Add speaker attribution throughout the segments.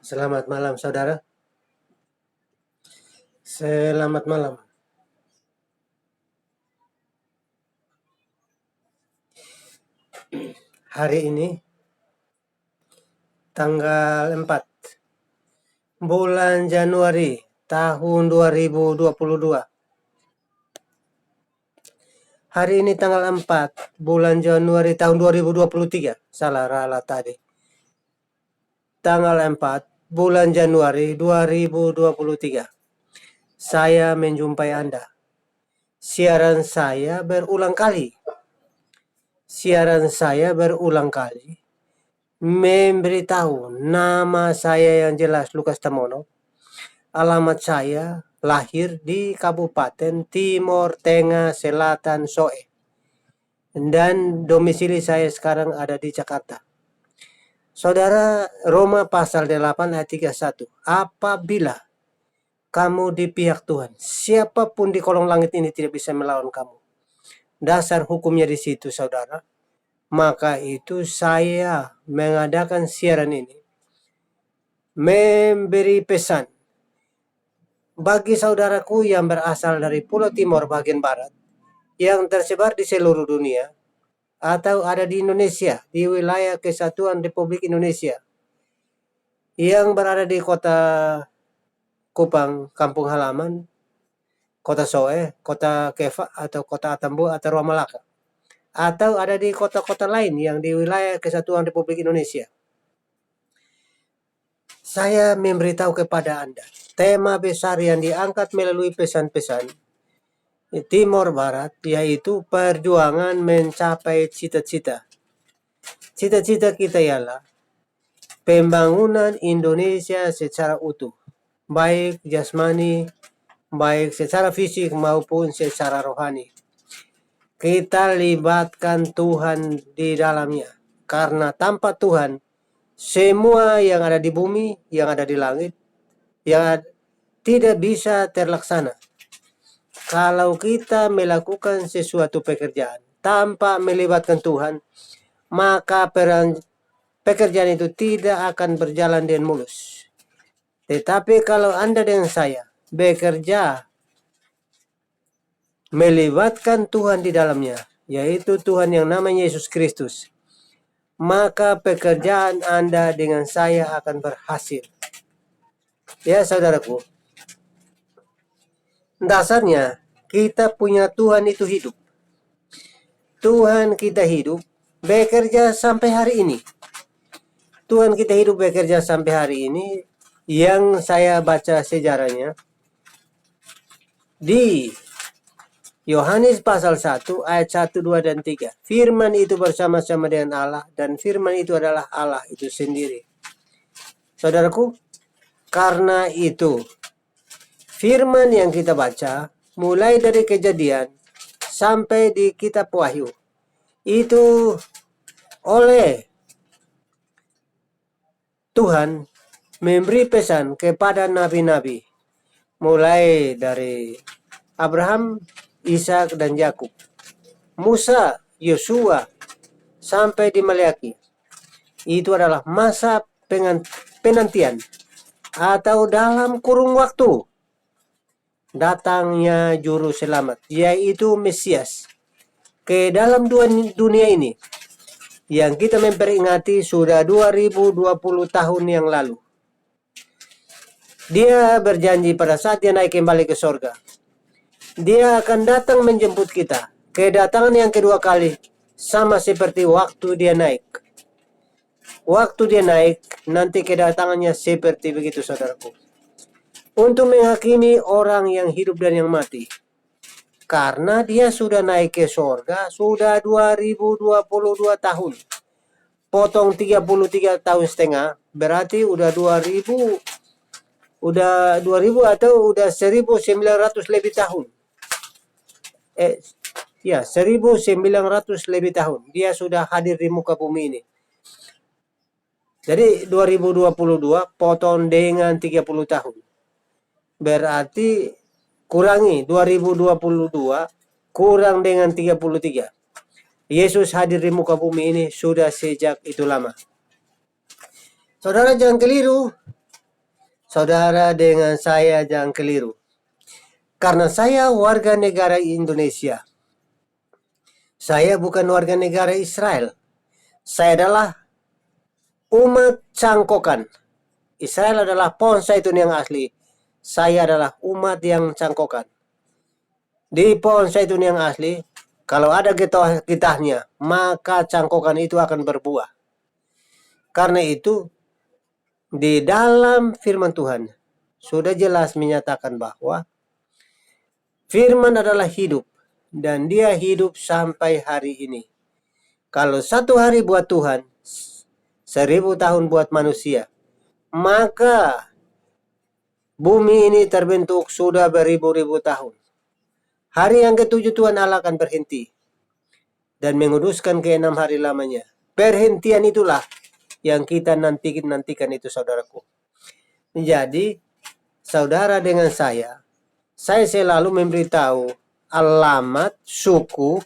Speaker 1: Selamat malam, saudara. Selamat malam. Hari ini tanggal 4 bulan Januari tahun 2022. Hari ini tanggal 4 bulan Januari tahun 2023. Salah ralat tadi. Tanggal 4 bulan Januari 2023. Saya menjumpai Anda. Siaran saya berulang kali memberitahu nama saya yang jelas Lukas Tamono. Alamat saya lahir di Kabupaten Timur Tengah Selatan Soe. Dan domisili saya sekarang ada di Jakarta. Saudara, Roma pasal 8 ayat 31. Apabila kamu di pihak Tuhan, siapapun di kolong langit ini tidak bisa melawan kamu. Dasar hukumnya di situ, saudara. Maka itu saya mengadakan siaran ini memberi pesan bagi saudaraku yang berasal dari Pulau Timur bagian barat yang tersebar di seluruh dunia atau ada di Indonesia, di wilayah Kesatuan Republik Indonesia, yang berada di kota Kupang, kampung halaman, kota Soe, kota Keva atau kota Atambu atau Ruamalaka, atau ada di kota-kota lain yang di wilayah Kesatuan Republik Indonesia. Saya memberitahu kepada Anda tema besar yang diangkat melalui pesan-pesan Timur Barat, yaitu perjuangan mencapai cita-cita. Cita-cita kita ialah pembangunan Indonesia secara utuh, baik jasmani, baik secara fisik maupun secara rohani. Kita libatkan Tuhan di dalamnya, karena tanpa Tuhan, semua yang ada di bumi, yang ada di langit, yang tidak bisa terlaksana. Kalau kita melakukan sesuatu pekerjaan tanpa melibatkan Tuhan, maka pekerjaan itu tidak akan berjalan dengan mulus. Tetapi kalau Anda dan saya bekerja melibatkan Tuhan di dalamnya, yaitu Tuhan yang namanya Yesus Kristus, maka pekerjaan Anda dengan saya akan berhasil. Ya, saudaraku, dasarnya kita punya Tuhan itu hidup. Tuhan kita hidup bekerja sampai hari ini. Tuhan kita hidup bekerja sampai hari ini, yang saya baca sejarahnya di Yohanes pasal 1 ayat 1, 2, dan 3. Firman itu bersama-sama dengan Allah, dan firman itu adalah Allah itu sendiri. Saudaraku, karena itu firman yang kita baca mulai dari Kejadian sampai di kitab Wahyu itu oleh Tuhan memberi pesan kepada nabi-nabi, mulai dari Abraham, Ishak, dan Yakub, Musa, Yosua, sampai di Maleakhi. Itu adalah masa penantian atau dalam kurung waktu datangnya juru selamat, yaitu Mesias, ke dalam dunia ini yang kita memperingati sudah 2020 tahun yang lalu. Dia berjanji pada saat dia naik kembali ke surga, dia akan datang menjemput kita. Kedatangan yang kedua kali sama seperti waktu dia naik. Waktu dia naik, nanti kedatangannya seperti begitu, saudaraku, untuk menghakimi orang yang hidup dan yang mati. Karena dia sudah naik ke surga, sudah 2022 tahun. Potong 33 tahun setengah, berarti udah 2000 atau udah 1900 lebih tahun. 1900 lebih tahun dia sudah hadir di muka bumi ini. Jadi 2022 potong dengan 30 tahun. Berarti kurangi 2022 kurang dengan 33. Yesus hadir di muka bumi ini sudah sejak itu lama. Saudara, jangan keliru. saudara dengan saya jangan keliru. Karena saya warga negara Indonesia. Saya bukan warga negara Israel. Saya adalah umat cangkokan. Israel adalah pohon zaitun yang asli. Saya adalah umat yang cangkokan. Di pohon zaitun yang asli, kalau ada getahnya, maka cangkokan itu akan berbuah. Karena itu, di dalam firman Tuhan, sudah jelas menyatakan bahwa firman adalah hidup, dan dia hidup sampai hari ini. Kalau 1 hari buat Tuhan, 1000 tahun buat manusia, maka bumi ini terbentuk sudah beribu-ribu tahun. Hari yang ke-7 Tuhan Allah akan berhenti dan menguduskan ke-6 hari lamanya. Perhentian itulah yang kita nantikan itu, saudaraku. Jadi, saudara dengan saya selalu memberitahu alamat suku,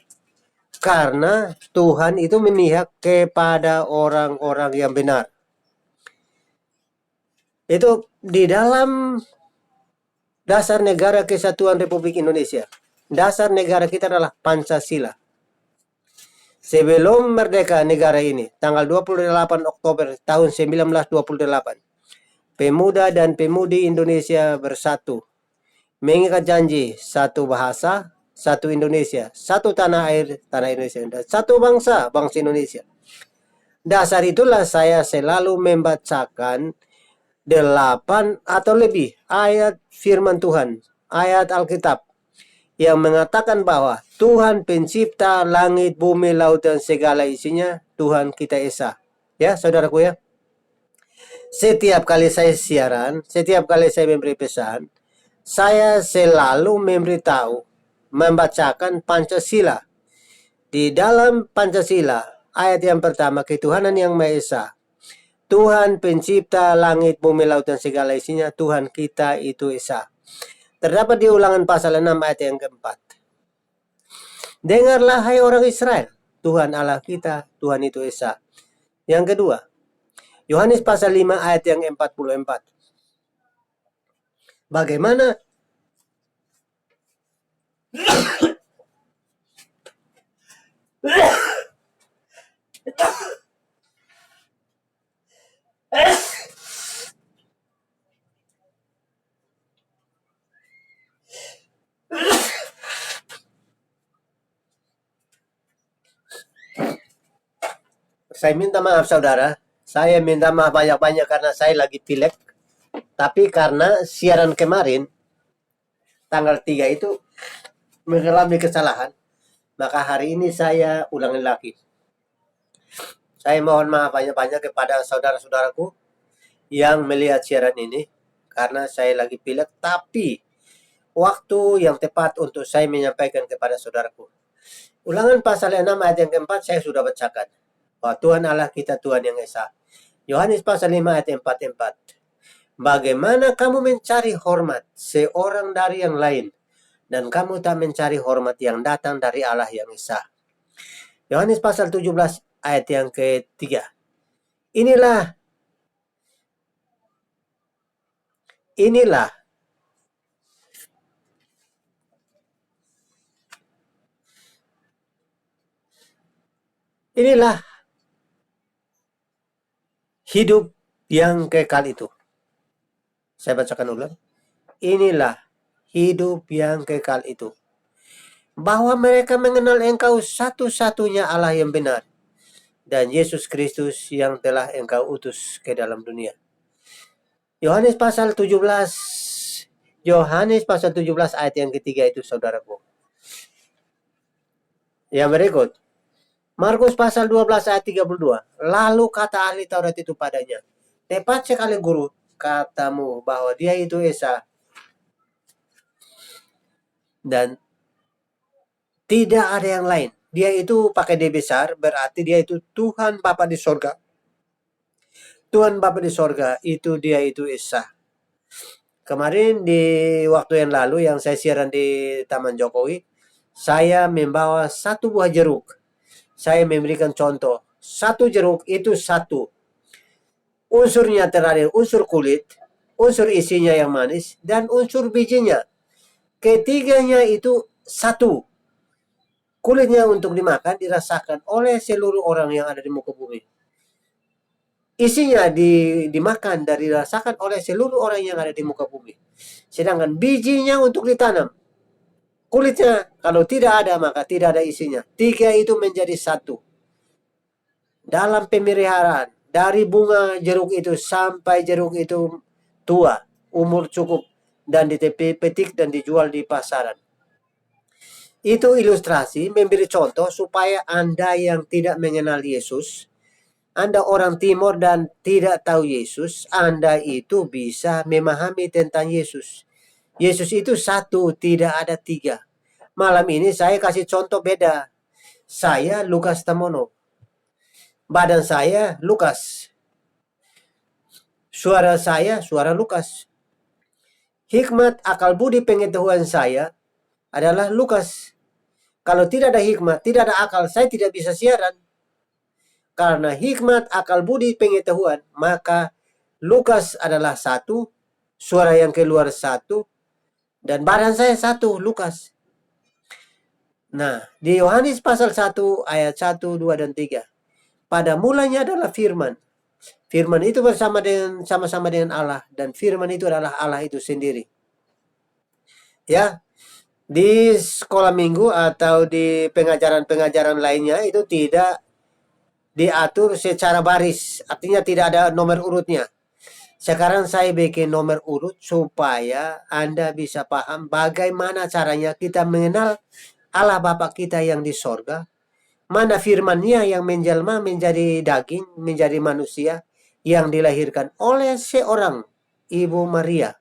Speaker 1: karena Tuhan itu memihak kepada orang-orang yang benar. Itu di dalam dasar negara kesatuan Republik Indonesia. Dasar negara kita adalah Pancasila. Sebelum merdeka negara ini, tanggal 28 Oktober tahun 1928, pemuda dan pemudi Indonesia bersatu, mengikat janji satu bahasa, satu Indonesia, satu tanah air, tanah Indonesia, dan satu bangsa, bangsa Indonesia. Dasar itulah saya selalu membacakan 8 atau lebih ayat firman Tuhan, ayat Alkitab, yang mengatakan bahwa Tuhan pencipta langit, bumi, laut, dan segala isinya, Tuhan kita Esa. Ya, saudaraku ya. Setiap kali saya siaran, setiap kali saya memberi pesan, saya selalu memberitahu, membacakan Pancasila. Di dalam Pancasila, ayat yang pertama, ketuhanan yang Maha Esa. Tuhan pencipta langit, bumi, laut, dan segala isinya, Tuhan kita itu Esa. Terdapat di Ulangan pasal 6 ayat yang keempat. Dengarlah hai orang Israel, Tuhan Allah kita, Tuhan itu Esa. Yang kedua, Yohanes pasal 5 ayat yang 44. Bagaimana saya minta maaf saudara, saya minta maaf banyak-banyak karena saya lagi pilek. Tapi karena siaran kemarin, tanggal 3 itu mengalami kesalahan, maka hari ini saya ulangi lagi. Saya mohon maaf banyak-banyak kepada saudara-saudaraku yang melihat siaran ini, karena saya lagi pilek, tapi waktu yang tepat untuk saya menyampaikan kepada saudaraku. Ulangan pasal 6 ayat yang keempat saya sudah bacakan. Bahwa Tuhan Allah kita Tuhan yang Esa. Yohanes pasal 5 ayat 44. Bagaimana kamu mencari hormat seorang dari yang lain, dan kamu tak mencari hormat yang datang dari Allah yang Esa. Yohanes pasal 17 ayat yang ketiga. Inilah hidup yang kekal itu. Saya bacakan ulang. Inilah hidup yang kekal itu, bahwa mereka mengenal Engkau satu-satunya Allah yang benar, dan Yesus Kristus yang telah Engkau utus ke dalam dunia. Yohanes pasal 17 ayat yang ketiga itu, saudaraku. Yang berikut, Markus pasal 12 ayat 32. Lalu kata ahli Taurat itu padanya, tepat sekali guru katamu bahwa dia itu Esa, dan tidak ada yang lain. Dia itu pakai D besar, berarti dia itu Tuhan Bapa di sorga. Tuhan Bapa di sorga, itu dia itu Esa. Kemarin di waktu yang lalu yang saya siaran di Taman Jokowi, saya membawa 1 buah jeruk. Saya memberikan contoh, 1 jeruk itu 1. Unsurnya terakhir, unsur kulit, unsur isinya yang manis, dan unsur bijinya. Ketiganya itu satu. Kulitnya untuk dimakan dirasakan oleh seluruh orang yang ada di muka bumi. Isinya dimakan dan dirasakan oleh seluruh orang yang ada di muka bumi. Sedangkan bijinya untuk ditanam. Kulitnya kalau tidak ada maka tidak ada isinya. Tiga itu menjadi satu. Dalam pemeliharaan, dari bunga jeruk itu sampai jeruk itu tua, umur cukup, dan dipetik dan dijual di pasaran. Itu ilustrasi memberi contoh supaya Anda yang tidak mengenal Yesus, Anda orang Timur dan tidak tahu Yesus, Anda itu bisa memahami tentang Yesus. Yesus itu satu, tidak ada tiga. Malam ini saya kasih contoh beda. Saya Lukas Tamono. Badan saya Lukas. Suara saya suara Lukas. Hikmat, akal budi, pengetahuan saya adalah Lukas. Kalau tidak ada hikmat, tidak ada akal, saya tidak bisa siaran. Karena hikmat, akal budi, pengetahuan, maka Lukas adalah satu, suara yang keluar satu, dan badan saya satu, Lukas. Nah, di Yohanes pasal 1 ayat 1, 2, dan 3. Pada mulanya adalah firman. Firman itu sama-sama dengan Allah, dan firman itu adalah Allah itu sendiri. Ya, di sekolah minggu atau di pengajaran-pengajaran lainnya itu tidak diatur secara baris, artinya tidak ada nomor urutnya. Sekarang saya bikin nomor urut supaya Anda bisa paham bagaimana caranya kita mengenal Allah Bapa kita yang di sorga, mana firman-Nya yang menjelma menjadi daging, menjadi manusia yang dilahirkan oleh seorang Ibu Maria.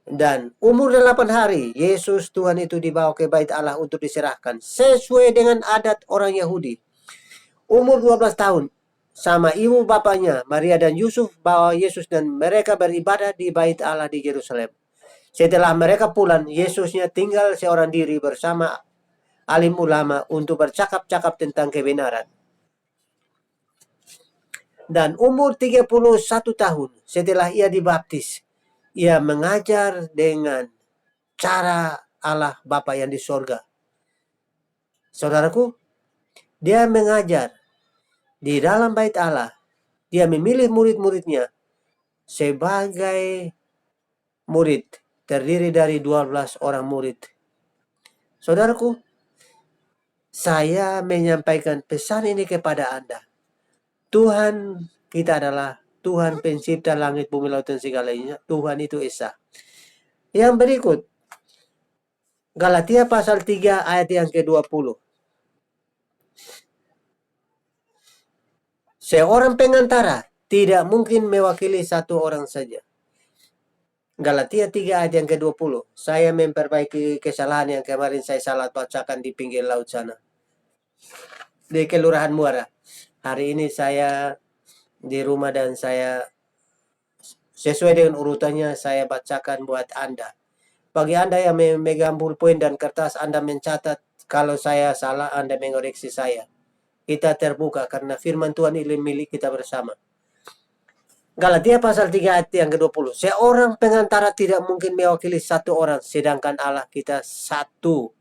Speaker 1: Dan umur 8 hari, Yesus Tuhan itu dibawa ke bait Allah untuk diserahkan sesuai dengan adat orang Yahudi. Umur 12 tahun, sama ibu bapaknya, Maria dan Yusuf, bawa Yesus dan mereka beribadah di bait Allah di Yerusalem. Setelah mereka pulang, Yesusnya tinggal seorang diri bersama alim ulama untuk bercakap-cakap tentang kebenaran. Dan umur 31 tahun setelah ia dibaptis, ia mengajar dengan cara Allah Bapa yang di sorga. Saudaraku, dia mengajar di dalam bait Allah. Dia memilih murid-muridnya sebagai murid, terdiri dari 12 orang murid. Saudaraku, saya menyampaikan pesan ini kepada Anda. Tuhan kita adalah Tuhan pencipta langit, bumi, laut, dan segalanya. Tuhan itu Esa. Yang berikut, Galatia pasal 3 ayat yang ke-20. Seorang pengantara tidak mungkin mewakili satu orang saja. Galatia 3 ayat yang ke-20. Saya memperbaiki kesalahan yang kemarin saya salah bacakan di pinggir laut sana. Di Kelurahan Muara. Hari ini saya di rumah dan saya sesuai dengan urutannya saya bacakan buat Anda. Bagi Anda yang memegang pulpen dan kertas, Anda mencatat. Kalau saya salah, Anda mengoreksi saya. Kita terbuka karena firman Tuhan ini milik kita bersama. Galatia pasal 3 ayat yang ke-20. Seorang pengantara tidak mungkin mewakili satu orang, sedangkan Allah kita satu,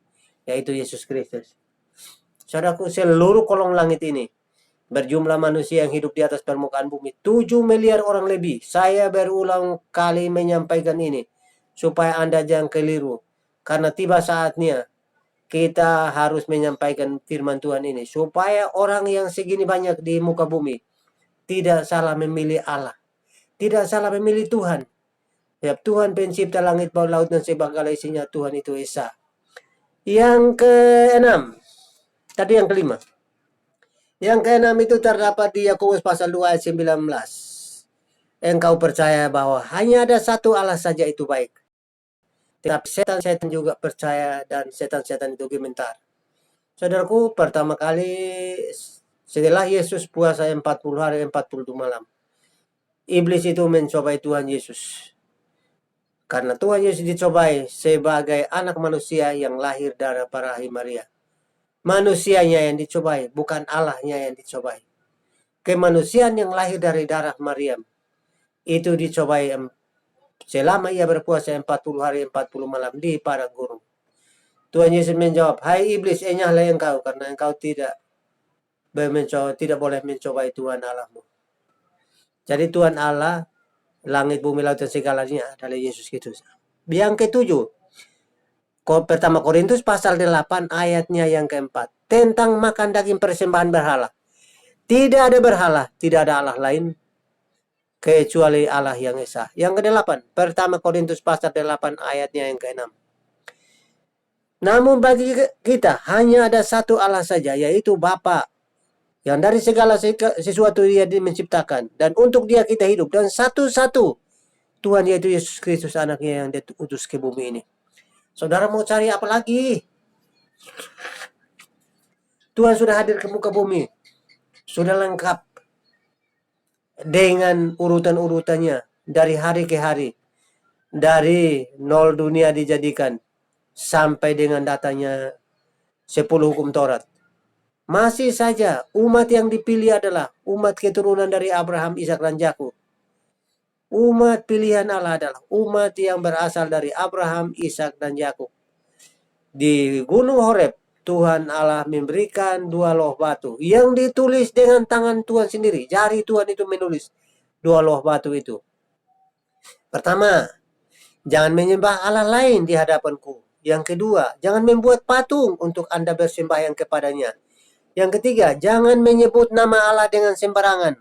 Speaker 1: yaitu Yesus Kristus. Saudaraku, seluruh kolong langit ini berjumlah manusia yang hidup di atas permukaan bumi 7 miliar orang lebih. Saya berulang kali menyampaikan ini supaya Anda jangan keliru, karena tiba saatnya kita harus menyampaikan firman Tuhan ini supaya orang yang segini banyak di muka bumi tidak salah memilih Allah, tidak salah memilih Tuhan. Ya, Tuhan pencipta langit, bawah laut, dan segala isinya, Tuhan itu Esa. Yang keenam, tadi yang kelima. Yang keenam itu terdapat di Yakobus pasal 2 ayat 19. Engkau percaya bahwa hanya ada satu Allah saja itu baik. Tetapi setan-setan juga percaya dan setan-setan itu gemetar. Saudaraku, pertama kali setelah Yesus puasa 40 hari 40 malam, iblis itu mencobai Tuhan Yesus. Karena Tuhan Yesus dicobai sebagai anak manusia yang lahir dari rahim Maria. Manusianya yang dicobai, bukan Allahnya yang dicobai. Kemanusiaan yang lahir dari darah Maryam itu dicobai selama ia berpuasa 40 hari 40 malam di padang gurun. Tuhan Yesus menjawab, "Hai iblis, enyahlah engkau, karena engkau tidak boleh mencobai Tuhan Allahmu." Jadi Tuhan Allah, langit, bumi, laut, dan segalanya adalah Yesus Kristus. Yang ketujuh, pertama Korintus pasal 8 ayatnya yang keempat. Tentang makan daging persembahan berhala. Tidak ada berhala, tidak ada Allah lain kecuali Allah yang esa. Yang kedelapan, pertama Korintus pasal 8 ayatnya yang keenam. Namun bagi kita hanya ada satu Allah saja, yaitu Bapa, yang dari segala sesuatu dia menciptakan, dan untuk dia kita hidup, dan satu-satu Tuhan yaitu Yesus Kristus anaknya yang dia utus ke bumi ini. Saudara mau cari apa lagi? Tuhan sudah hadir ke muka bumi, sudah lengkap dengan urutan-urutannya dari hari ke hari, dari nol dunia dijadikan sampai dengan datanya 10 hukum Taurat. Masih saja umat yang dipilih adalah umat keturunan dari Abraham, Ishak, dan Yakub. Umat pilihan Allah adalah umat yang berasal dari Abraham, Ishak, dan Yakub. Di Gunung Horeb, Tuhan Allah memberikan 2 loh batu yang ditulis dengan tangan Tuhan sendiri. Jari Tuhan itu menulis 2 loh batu itu. Pertama, jangan menyembah Allah lain di hadapanku. Yang kedua, jangan membuat patung untuk Anda bersembahyang kepadanya. Yang ketiga, jangan menyebut nama Allah dengan sembarangan.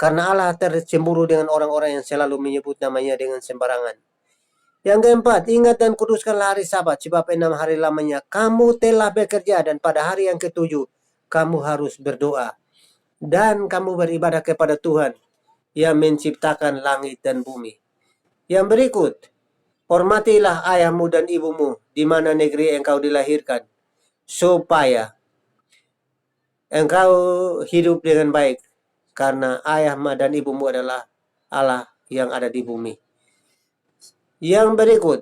Speaker 1: Karena Allah tercemburu dengan orang-orang yang selalu menyebut namanya dengan sembarangan. Yang keempat, ingat dan kuduskanlah hari Sabat, sebab 6 hari lamanya kamu telah bekerja, dan pada hari yang ketujuh kamu harus berdoa. Dan kamu beribadah kepada Tuhan yang menciptakan langit dan bumi. Yang berikut, hormatilah ayahmu dan ibumu di mana negeri engkau dilahirkan, supaya engkau hidup dengan baik, karena ayah dan ibumu adalah Allah yang ada di bumi. Yang berikut,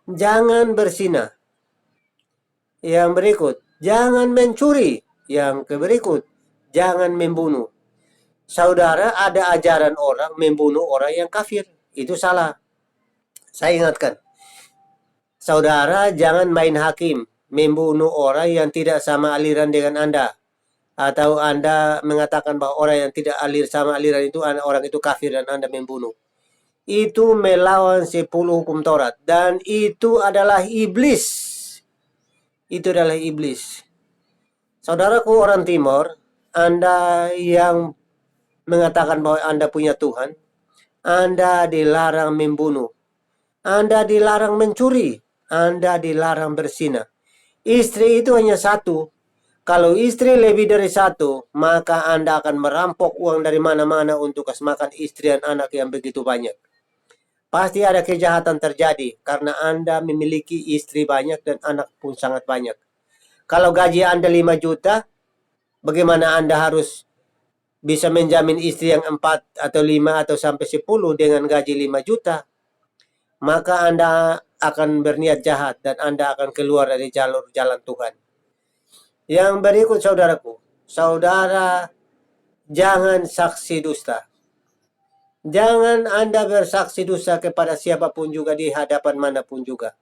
Speaker 1: jangan berzina. Yang berikut, jangan mencuri. Yang berikut, jangan membunuh. Saudara, ada ajaran orang membunuh orang yang kafir. Itu salah. Saya ingatkan, saudara jangan main hakim, membunuh orang yang tidak sama aliran dengan Anda. Atau Anda mengatakan bahwa orang yang tidak sama aliran itu, orang itu kafir dan Anda membunuh. Itu melawan 10 hukum Taurat, dan itu adalah iblis. Itu adalah iblis. Saudaraku orang Timur, Anda yang mengatakan bahwa Anda punya Tuhan, Anda dilarang membunuh, Anda dilarang mencuri, Anda dilarang berzina. Istri itu hanya satu. Kalau istri lebih dari satu, maka Anda akan merampok uang dari mana-mana untuk kasih makan istri dan anak yang begitu banyak. Pasti ada kejahatan terjadi karena Anda memiliki istri banyak dan anak pun sangat banyak. Kalau gaji Anda 5 juta, bagaimana Anda harus bisa menjamin istri yang 4 atau 5 atau sampai 10 dengan gaji 5 juta? Maka Anda akan berniat jahat dan Anda akan keluar dari jalur jalan Tuhan. Yang berikut saudaraku, saudara jangan saksi dusta. Jangan Anda bersaksi dusta kepada siapapun juga di hadapan manapun juga.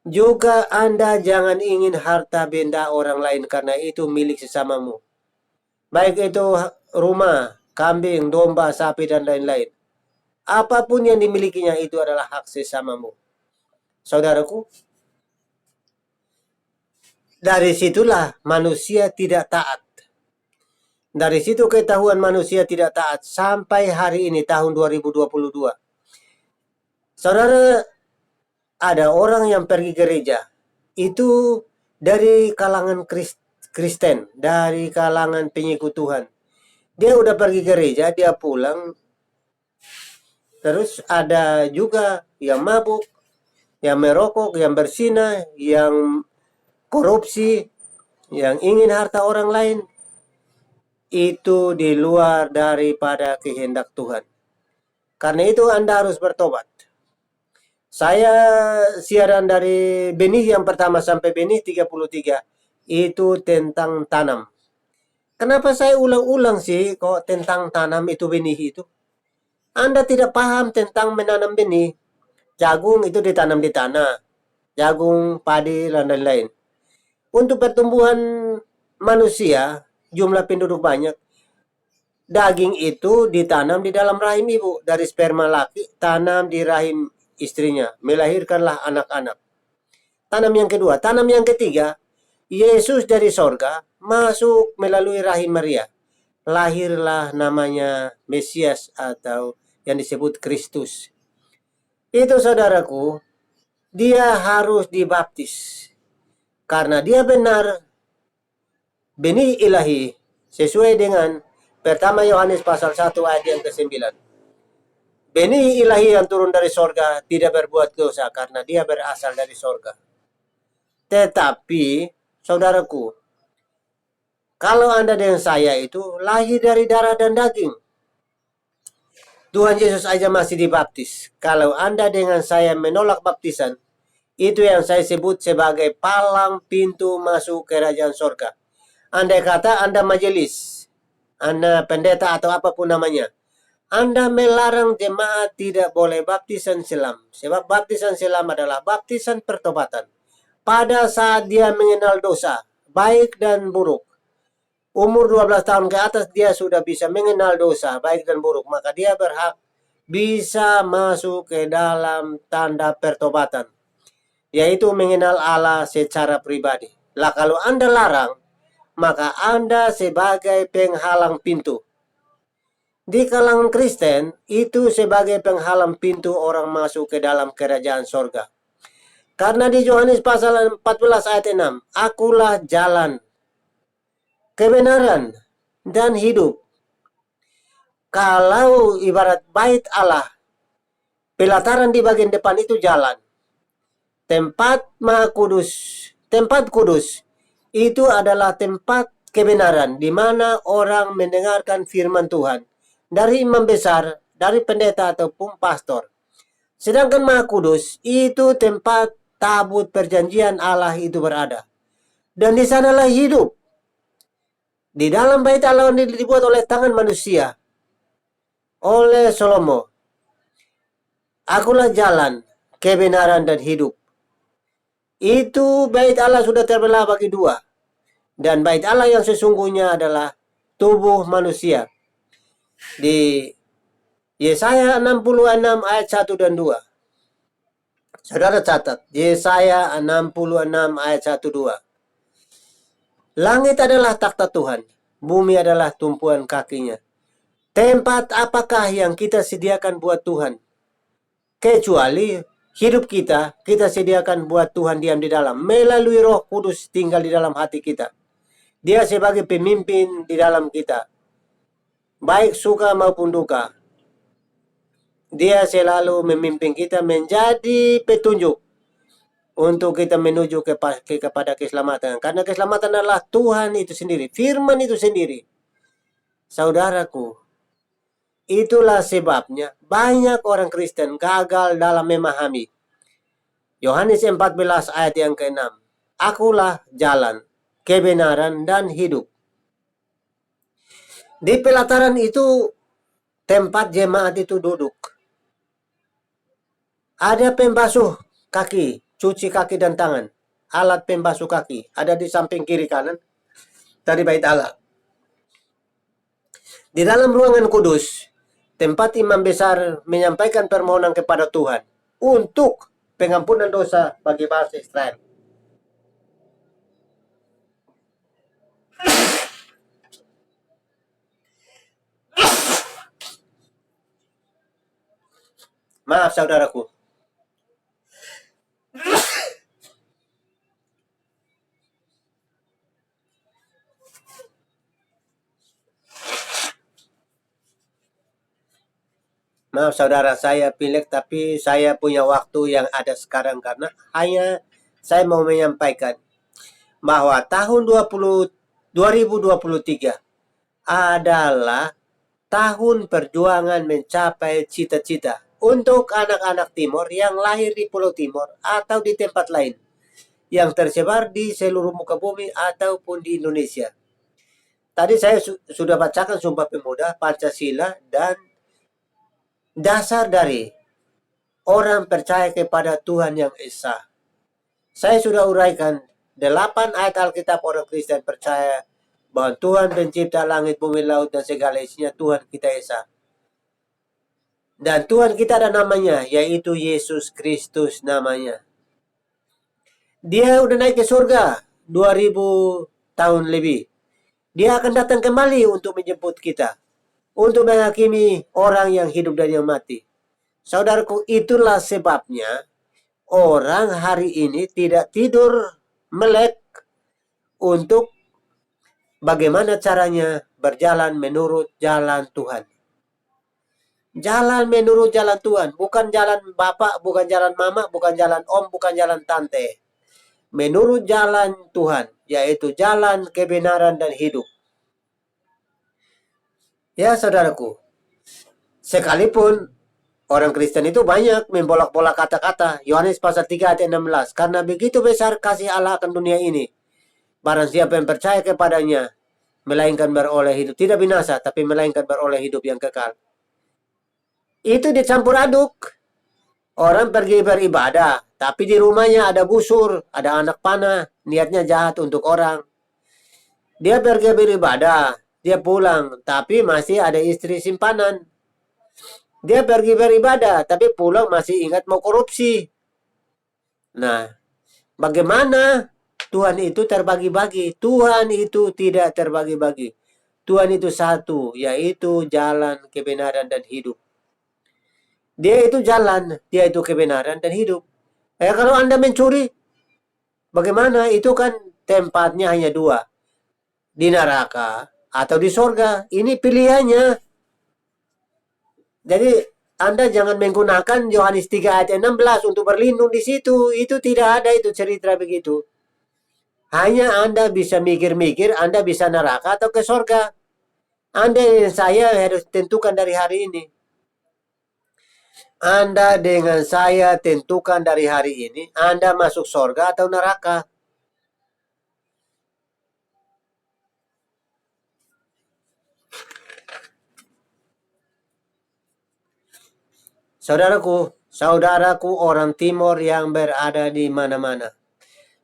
Speaker 1: Juga Anda jangan ingin harta benda orang lain karena itu milik sesamamu. Baik itu rumah, kambing, domba, sapi, dan lain-lain. Apapun yang dimilikinya itu adalah hak sesamamu. Saudaraku, dari situlah manusia tidak taat. Dari situ ketahuan manusia tidak taat sampai hari ini tahun 2022. Saudara, ada orang yang pergi gereja itu dari kalangan Kristen, dari kalangan pengikut Tuhan. Dia udah pergi gereja, dia pulang. Terus ada juga yang mabuk, yang merokok, yang berzina, yang korupsi, yang ingin harta orang lain. Itu di luar daripada kehendak Tuhan. Karena itu Anda harus bertobat. Saya siaran dari benih yang pertama sampai benih 33 itu tentang tanam. Kenapa saya ulang-ulang sih kok tentang tanam itu benih itu? Anda tidak paham tentang menanam benih. Jagung itu ditanam di tanah, jagung, padi, dan lain-lain. Untuk pertumbuhan manusia, jumlah penduduk banyak, daging itu ditanam di dalam rahim ibu. Dari sperma laki, tanam di rahim istrinya. Melahirkanlah anak-anak. Tanam yang kedua. Tanam yang ketiga, Yesus dari sorga masuk melalui rahim Maria. Lahirlah namanya Mesias atau yang disebut Kristus. Itu saudaraku, dia harus dibaptis. Karena dia benar benih ilahi sesuai dengan pertama Yohanes pasal 1 ayat yang ke-9. Benih ilahi yang turun dari sorga tidak berbuat dosa karena dia berasal dari sorga. Tetapi, saudaraku, kalau Anda dengan saya itu lahir dari darah dan daging. Tuhan Yesus aja masih dibaptis. Kalau Anda dengan saya menolak baptisan, itu yang saya sebut sebagai palang pintu masuk kerajaan sorga. Andai kata Anda majelis, Anda pendeta atau apapun namanya, Anda melarang jemaat tidak boleh baptisan silam. Sebab baptisan silam adalah baptisan pertobatan. Pada saat dia mengenal dosa, baik dan buruk. Umur 12 tahun ke atas dia sudah bisa mengenal dosa, baik dan buruk. Maka dia berhak bisa masuk ke dalam tanda pertobatan. Yaitu mengenal Allah secara pribadi. Lah kalau Anda larang, maka Anda sebagai penghalang pintu. Di kalangan Kristen, itu sebagai penghalang pintu orang masuk ke dalam kerajaan sorga. Karena di Yohanes pasal 14 ayat 6, akulah jalan, kebenaran, dan hidup. Kalau ibarat bait Allah, pelataran di bagian depan itu jalan. Tempat Maha Kudus, tempat kudus, itu adalah tempat kebenaran, di mana orang mendengarkan firman Tuhan. Dari imam besar, dari pendeta ataupun pastor. Sedangkan Maha Kudus, itu tempat tabut perjanjian Allah itu berada. Dan di sanalah hidup. Di dalam bait Allah yang dibuat oleh tangan manusia, oleh Salomo. Akulah jalan, kebenaran, dan hidup. Itu bait Allah sudah terbelah bagi dua. Dan bait Allah yang sesungguhnya adalah tubuh manusia. Di Yesaya 66 ayat 1 dan 2. Saudara catat, Yesaya 66 ayat 1 2. Langit adalah takhta Tuhan, bumi adalah tumpuan kakinya. Tempat apakah yang kita sediakan buat Tuhan? Kecuali hidup kita sediakan buat Tuhan diam di dalam. Melalui Roh Kudus tinggal di dalam hati kita. Dia sebagai pemimpin di dalam kita. Baik suka maupun duka. Dia selalu memimpin kita menjadi petunjuk untuk kita menuju kepada keselamatan. Karena keselamatan adalah Tuhan itu sendiri, firman itu sendiri. Saudaraku, itulah sebabnya banyak orang Kristen gagal dalam memahami. Yohanes 14 ayat yang ke-6. Akulah jalan, kebenaran, dan hidup. Di pelataran itu tempat jemaat itu duduk. Ada pembasuh kaki, cuci kaki dan tangan. Alat pembasuh kaki ada di samping kiri kanan dari bait Allah. Di dalam ruangan kudus, tempat imam besar menyampaikan permohonan kepada Tuhan untuk pengampunan dosa bagi bangsa Israel. Maaf saudaraku. Maaf saudara, saya pilek tapi saya punya waktu yang ada sekarang karena hanya saya mau menyampaikan bahwa tahun 2023 adalah tahun perjuangan mencapai cita-cita untuk anak-anak Timor yang lahir di Pulau Timor atau di tempat lain yang tersebar di seluruh muka bumi ataupun di Indonesia. Tadi saya sudah bacakan Sumpah Pemuda, Pancasila, dan dasar dari orang percaya kepada Tuhan yang Esa. Saya sudah uraikan 8 ayat Alkitab orang Kristen percaya bahwa Tuhan pencipta langit, bumi, laut, dan segala isinya, Tuhan kita Esa. Dan Tuhan kita ada namanya, yaitu Yesus Kristus namanya. Dia udah naik ke surga 2000 tahun lebih. Dia akan datang kembali untuk menjemput kita, untuk menghakimi orang yang hidup dan yang mati. Saudaraku, itulah sebabnya orang hari ini tidak tidur melek untuk bagaimana caranya berjalan menurut jalan Tuhan. Jalan menurut jalan Tuhan, bukan jalan bapak, bukan jalan mama, bukan jalan om, bukan jalan tante. Menurut jalan Tuhan, yaitu jalan kebenaran dan hidup. Ya saudaraku, sekalipun orang Kristen itu banyak membolak-bolak kata-kata. Yohanes pasal 3 ayat 16. Karena begitu besar kasih Allah akan dunia ini, barang siapa yang percaya kepadanya, melainkan beroleh hidup. Tidak binasa, tapi melainkan beroleh hidup yang kekal. Itu dicampur aduk. Orang pergi beribadah, tapi di rumahnya ada busur, ada anak panah, niatnya jahat untuk orang. Dia pergi beribadah, dia pulang, tapi masih ada istri simpanan. Dia pergi beribadah, tapi pulang masih ingat mau korupsi. Nah, bagaimana Tuhan itu terbagi-bagi? Tuhan itu tidak terbagi-bagi. Tuhan itu satu, yaitu jalan, kebenaran, dan hidup. Dia itu jalan, dia itu kebenaran dan hidup. Kalau Anda mencuri, bagaimana? Itu kan tempatnya hanya dua. Di neraka atau di sorga. Ini pilihannya. Jadi Anda jangan menggunakan Yohanes 3 ayat 16 untuk berlindung di situ. Itu tidak ada itu cerita begitu. Hanya Anda bisa mikir-mikir, Anda bisa neraka atau ke sorga. Anda dan saya harus tentukan dari hari ini. Anda dengan saya tentukan dari hari ini, Anda masuk sorga atau neraka. Saudaraku orang timur yang berada di mana-mana.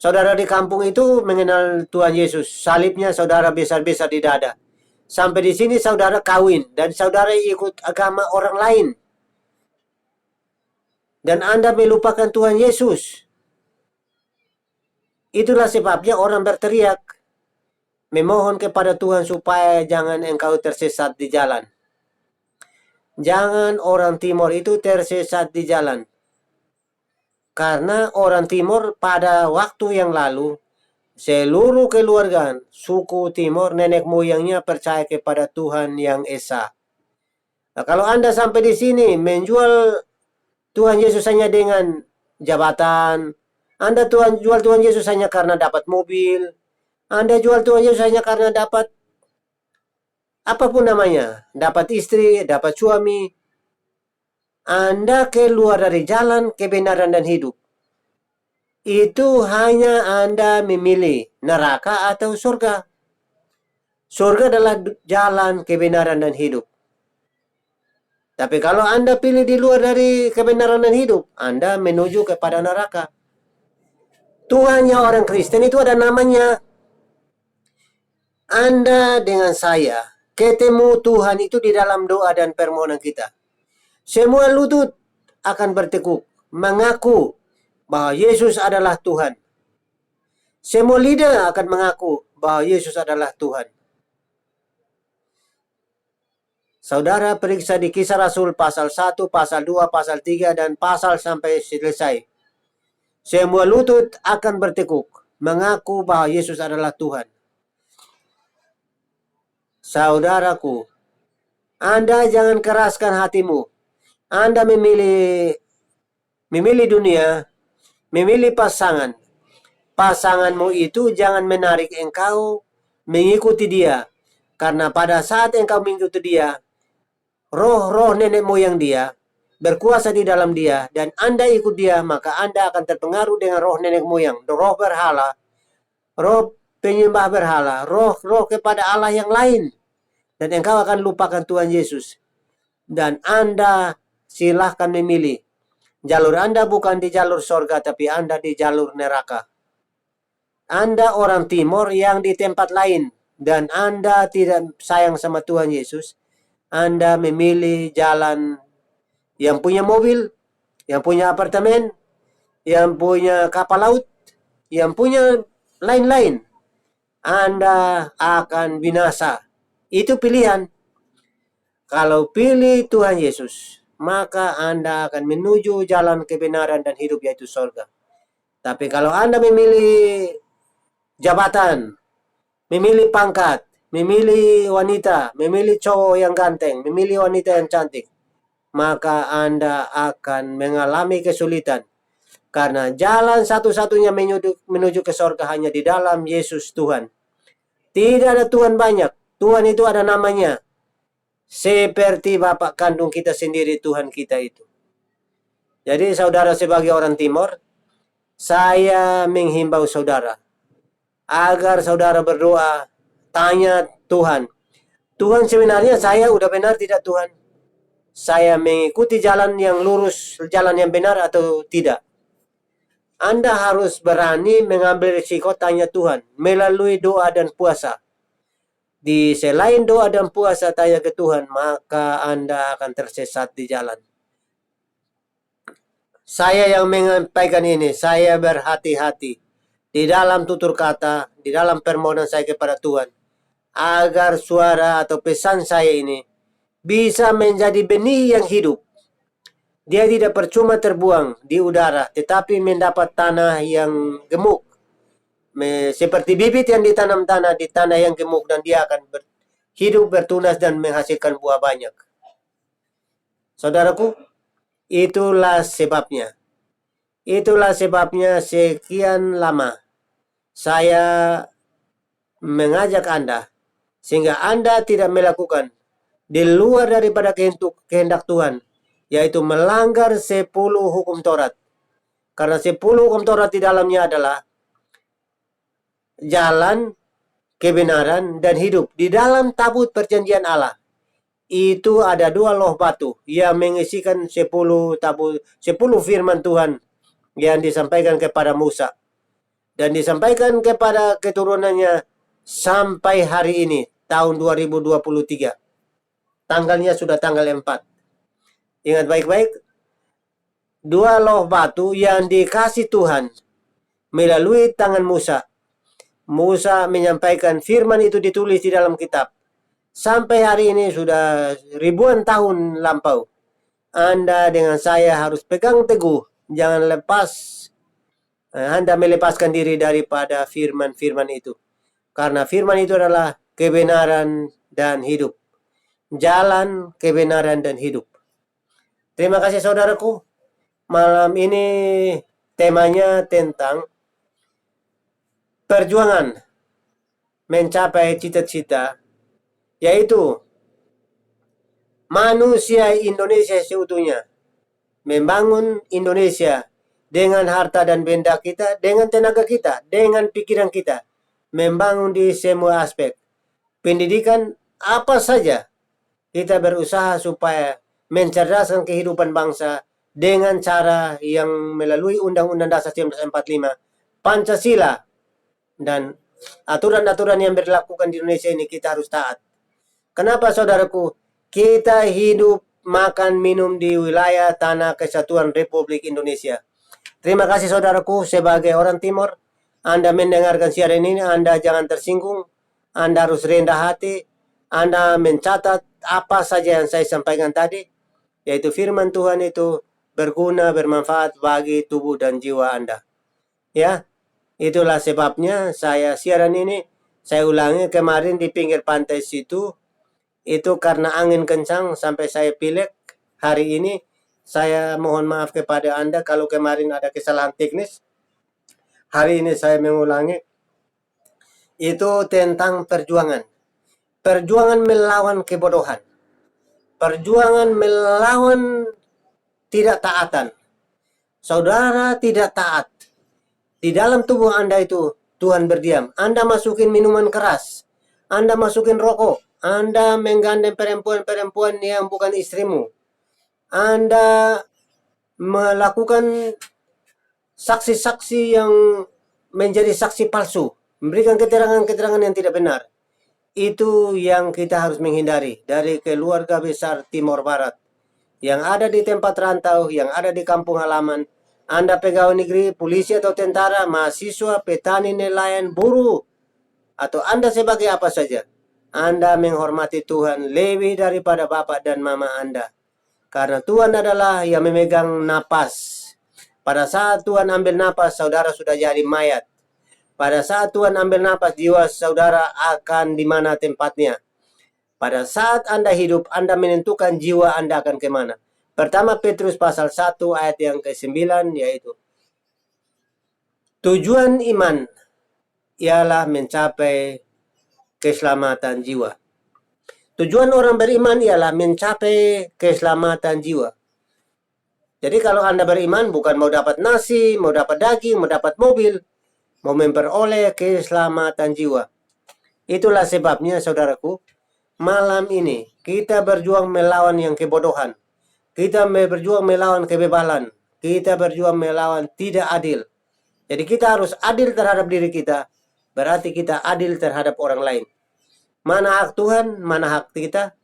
Speaker 1: Saudara di kampung itu mengenal Tuhan Yesus. Salibnya saudara besar-besar di dada. Sampai di sini saudara kawin dan saudara ikut agama orang lain. Dan Anda melupakan Tuhan Yesus. Itulah sebabnya orang berteriak, memohon kepada Tuhan supaya jangan engkau tersesat di jalan. Jangan orang timur itu tersesat di jalan. Karena orang timur pada waktu yang lalu, seluruh keluarga suku timur nenek moyangnya percaya kepada Tuhan yang Esa. Nah, kalau Anda sampai di sini menjual Tuhan Yesus hanya dengan jabatan, Anda jual Tuhan Yesus hanya karena dapat mobil, Anda jual Tuhan Yesus hanya karena dapat apapun namanya, dapat istri, dapat suami, Anda keluar dari jalan kebenaran dan hidup. Itu hanya Anda memilih neraka atau surga. Surga adalah jalan kebenaran dan hidup. Tapi kalau Anda pilih di luar dari kebenaran dan hidup, Anda menuju kepada neraka. Tuhannya orang Kristen itu ada namanya. Anda dengan saya ketemu Tuhan itu di dalam doa dan permohonan kita. Semua lutut akan bertekuk, mengaku bahwa Yesus adalah Tuhan. Semua lidah akan mengaku bahwa Yesus adalah Tuhan. Saudara periksa di Kisah Rasul pasal 1, pasal 2, pasal 3, dan pasal sampai selesai. Semua lutut akan bertekuk, mengaku bahwa Yesus adalah Tuhan. Saudaraku, Anda jangan keraskan hatimu. Anda memilih dunia, memilih pasangan. Pasanganmu itu jangan menarik engkau mengikuti dia. Karena pada saat engkau mengikuti dia, roh-roh nenek moyang dia berkuasa di dalam dia, dan Anda ikut dia, maka Anda akan terpengaruh dengan roh nenek moyang, roh berhala, roh penyembah berhala, roh kepada Allah yang lain, dan engkau akan lupakan Tuhan Yesus. Dan Anda silahkan memilih. Jalur Anda bukan di jalur sorga, tapi Anda di jalur neraka. Anda orang timur yang di tempat lain, dan Anda tidak sayang sama Tuhan Yesus, Anda memilih jalan yang punya mobil, yang punya apartemen, yang punya kapal laut, yang punya lain-lain. Anda akan binasa. Itu pilihan. Kalau pilih Tuhan Yesus, maka Anda akan menuju jalan kebenaran dan hidup, yaitu surga. Tapi kalau Anda memilih jabatan, memilih pangkat, memilih wanita, memilih cowok yang ganteng, memilih wanita yang cantik, maka Anda akan mengalami kesulitan. Karena jalan satu-satunya menuju ke surga hanya di dalam Yesus Tuhan. Tidak ada Tuhan banyak. Tuhan itu ada namanya. Seperti Bapak kandung kita sendiri, Tuhan kita itu. Jadi saudara, sebagai orang timur, saya menghimbau saudara agar saudara berdoa, tanya Tuhan. Tuhan, sebenarnya saya udah benar tidak Tuhan? Saya mengikuti jalan yang lurus, jalan yang benar atau tidak? Anda harus berani mengambil risiko, tanya Tuhan melalui doa dan puasa. Di selain doa dan puasa, tanya ke Tuhan, maka Anda akan tersesat di jalan. Saya yang menyampaikan ini, saya berhati-hati di dalam tutur kata, di dalam permohonan saya kepada Tuhan, agar suara atau pesan saya ini bisa menjadi benih yang hidup. Dia tidak percuma terbuang di udara, tetapi mendapat tanah yang gemuk. Seperti bibit yang ditanam di tanah yang gemuk, dan dia akan hidup, bertunas, dan menghasilkan buah banyak. Saudaraku, itulah sebabnya. Itulah sebabnya sekian lama saya mengajak Anda, sehingga Anda tidak melakukan di luar daripada kehendak Tuhan, yaitu melanggar 10 hukum Taurat. Karena 10 hukum Taurat di dalamnya adalah jalan, kebenaran, dan hidup. Di dalam tabut perjanjian Allah itu ada 2 loh batu yang mengisikan 10 firman Tuhan yang disampaikan kepada Musa dan disampaikan kepada keturunannya sampai hari ini, tahun 2023. Tanggalnya sudah tanggal 4. Ingat baik-baik, 2 loh batu yang dikasih Tuhan melalui tangan Musa. Musa menyampaikan firman itu, ditulis di dalam kitab. Sampai hari ini sudah ribuan tahun lampau. Anda dengan saya harus pegang teguh. Jangan lepas. Anda melepaskan diri daripada firman-firman itu. Karena firman itu adalah kebenaran dan hidup. Jalan, kebenaran, dan hidup. Terima kasih saudaraku. Malam ini temanya tentang perjuangan mencapai cita-cita, yaitu manusia Indonesia seutuhnya, membangun Indonesia dengan harta dan benda kita, dengan tenaga kita, dengan pikiran kita, membangun di semua aspek. Pendidikan apa saja, kita berusaha supaya mencerdaskan kehidupan bangsa dengan cara yang melalui Undang-Undang Dasar 1945, Pancasila, dan aturan-aturan yang berlakukan di Indonesia ini kita harus taat. Kenapa saudaraku? Kita hidup, makan, minum di wilayah Tanah Kesatuan Republik Indonesia. Terima kasih saudaraku, sebagai orang timur, Anda mendengarkan siaran ini, Anda jangan tersinggung, Anda harus rendah hati, Anda mencatat apa saja yang saya sampaikan tadi, yaitu firman Tuhan itu berguna, bermanfaat bagi tubuh dan jiwa Anda. Ya, itulah sebabnya saya siaran ini, saya ulangi, kemarin di pinggir pantai situ, itu karena angin kencang sampai saya pilek. Hari ini saya mohon maaf kepada Anda kalau kemarin ada kesalahan teknis. Hari ini saya mengulangi. Itu tentang perjuangan. Perjuangan melawan kebodohan. Perjuangan melawan tidak taatan. Saudara tidak taat, di dalam tubuh Anda itu Tuhan berdiam. Anda masukin minuman keras, Anda masukin rokok, Anda menggandeng perempuan-perempuan yang bukan istrimu, Anda melakukan saksi-saksi yang menjadi saksi palsu, memberikan keterangan-keterangan yang tidak benar. Itu yang kita harus menghindari dari keluarga besar Timor Barat yang ada di tempat rantau, yang ada di kampung halaman. Anda pegawai negeri, polisi atau tentara, mahasiswa, petani, nelayan, buruh, atau Anda sebagai apa saja. Anda menghormati Tuhan lebih daripada bapak dan mama Anda. Karena Tuhan adalah yang memegang napas. Pada saat Tuhan ambil napas, saudara sudah jadi mayat. Pada saat Tuhan ambil napas, jiwa saudara akan di mana tempatnya. Pada saat Anda hidup, Anda menentukan jiwa Anda akan kemana. Pertama Petrus pasal 1 ayat yang ke-9, yaitu tujuan iman ialah mencapai keselamatan jiwa. Tujuan orang beriman ialah mencapai keselamatan jiwa. Jadi kalau Anda beriman bukan mau dapat nasi, mau dapat daging, mau dapat mobil, mau memperoleh keselamatan jiwa. Itulah sebabnya saudaraku, malam ini kita berjuang melawan yang kebodohan. Kita berjuang melawan kebebalan. Kita berjuang melawan tidak adil. Jadi kita harus adil terhadap diri kita. Berarti kita adil terhadap orang lain. Mana hak Tuhan, mana hak kita?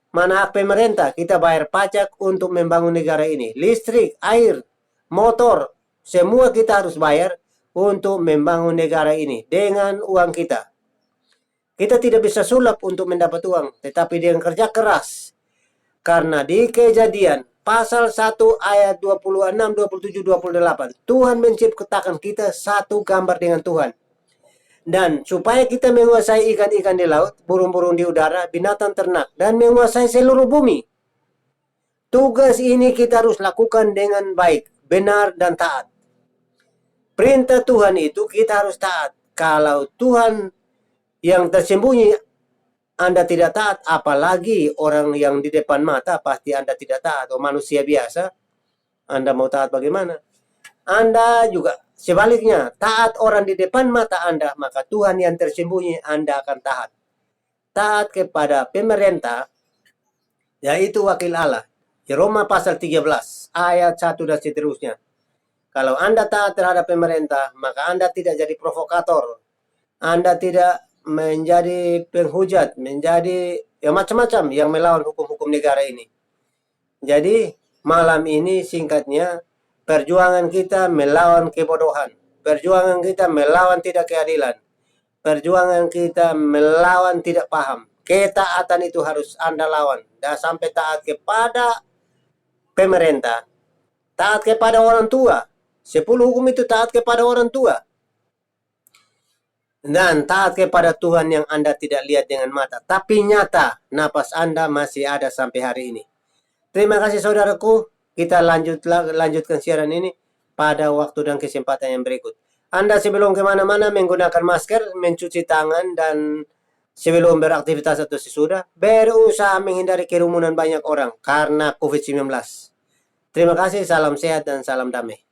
Speaker 1: Mana hak pemerintah? Kita bayar pajak untuk membangun negara ini. Listrik, air, motor, semua kita harus bayar untuk membangun negara ini dengan uang kita. Kita tidak bisa sulap untuk mendapat uang, tetapi dengan kerja keras. Karena di Kejadian pasal 1 ayat 26, 27, 28, Tuhan menciptakan kita satu gambar dengan Tuhan. Dan supaya kita menguasai ikan-ikan di laut, burung-burung di udara, binatang ternak, dan menguasai seluruh bumi. Tugas ini kita harus lakukan dengan baik, benar, dan taat. Perintah Tuhan itu kita harus taat. Kalau Tuhan yang tersembunyi Anda tidak taat, apalagi orang yang di depan mata pasti Anda tidak taat. Atau manusia biasa, Anda mau taat bagaimana? Anda juga sebaliknya, taat orang di depan mata Anda, maka Tuhan yang tersembunyi Anda akan taat. Taat kepada pemerintah, yaitu wakil Allah. Roma pasal 13, ayat 1 dan seterusnya. Kalau Anda taat terhadap pemerintah, maka Anda tidak jadi provokator. Anda tidak menjadi penghujat, menjadi ya macam-macam yang melawan hukum-hukum negara ini. Jadi malam ini singkatnya, perjuangan kita melawan kebodohan. Perjuangan kita melawan tidak keadilan. Perjuangan kita melawan tidak paham. Ketaatan itu harus Anda lawan. Dan sampai taat kepada pemerintah. Taat kepada orang tua. 10 hukum itu taat kepada orang tua. Dan taat kepada Tuhan yang Anda tidak lihat dengan mata. Tapi nyata, napas Anda masih ada sampai hari ini. Terima kasih saudaraku. Kita lanjutkan siaran ini pada waktu dan kesempatan yang berikut. Anda sebelum kemana-mana menggunakan masker, mencuci tangan, dan sebelum beraktivitas atau sesudah, berusaha menghindari kerumunan banyak orang karena COVID-19. Terima kasih, salam sehat dan salam damai.